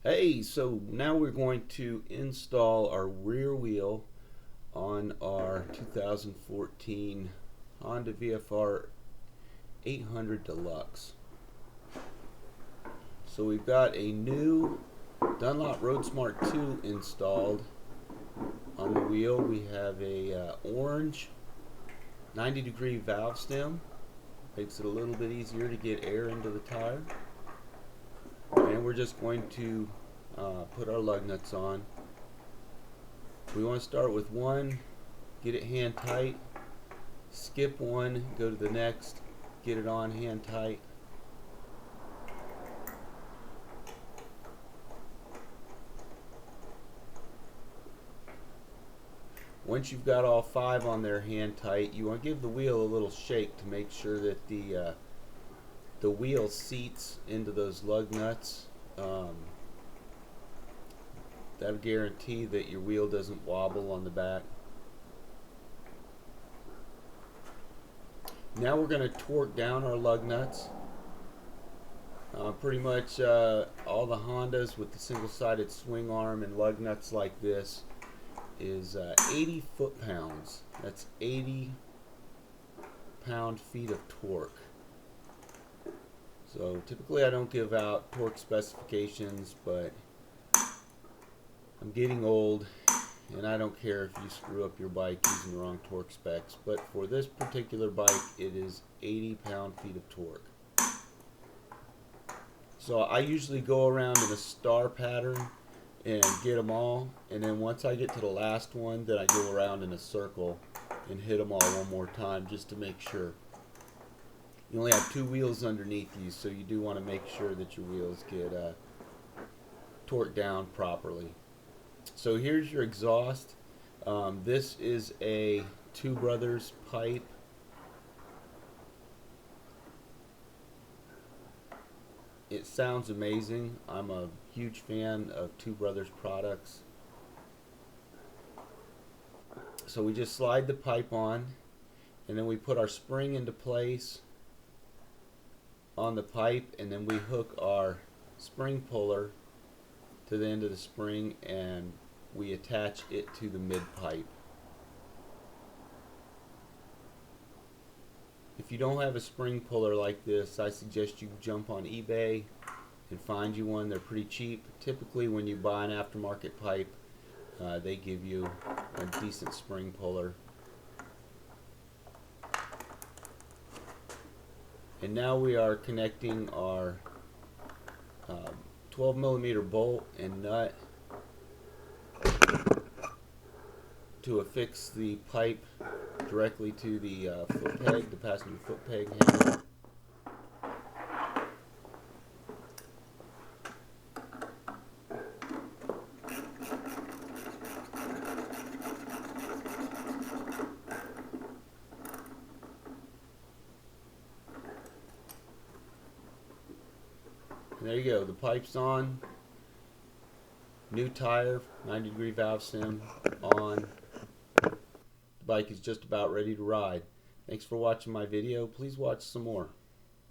Hey, so now we're going to install our rear wheel on our 2014 Honda VFR800 Deluxe. So we've got a new Dunlop Road Smart 2 installed on the wheel. We have a orange 90-degree valve stem. Makes it a little bit easier to get air into the tire. And we're just going to put our lug nuts on. We want to start with one, get it hand tight, skip one, go to the next, get it on hand tight. Once you've got all five on there hand tight, you want to give the wheel a little shake to make sure that the wheel seats into those lug nuts. That'll guarantee that your wheel doesn't wobble on the back. Now we're going to torque down our lug nuts. Pretty much all the Hondas with the single-sided swing arm and lug nuts like this is 80 foot-pounds. That's 80 pound-feet of torque. So typically I don't give out torque specifications, but I'm getting old and I don't care if you screw up your bike using the wrong torque specs, but for this particular bike it is 80 pound-feet of torque. So I usually go around in a star pattern and get them all, and then once I get to the last one, then I go around in a circle and hit them all one more time just to make sure. You only have two wheels underneath you, so you do want to make sure that your wheels get torqued down properly. So here's your exhaust. This is a Two Brothers pipe. It sounds amazing. I'm a huge fan of Two Brothers products. So we just slide the pipe on, and then we put our spring into place on the pipe, and then we hook our spring puller to the end of the spring and we attach it to the mid pipe. If you don't have a spring puller like this, I suggest you jump on eBay and find you one. They're pretty cheap. Typically when you buy an aftermarket pipe, they give you a decent spring puller. And now we are connecting our 12mm bolt and nut to affix the pipe directly to the foot peg, the passenger foot peg handle. And there you go, the pipe's on, new tire, 90-degree valve stem on. The bike is just about ready to ride. Thanks for watching my video. Please watch some more.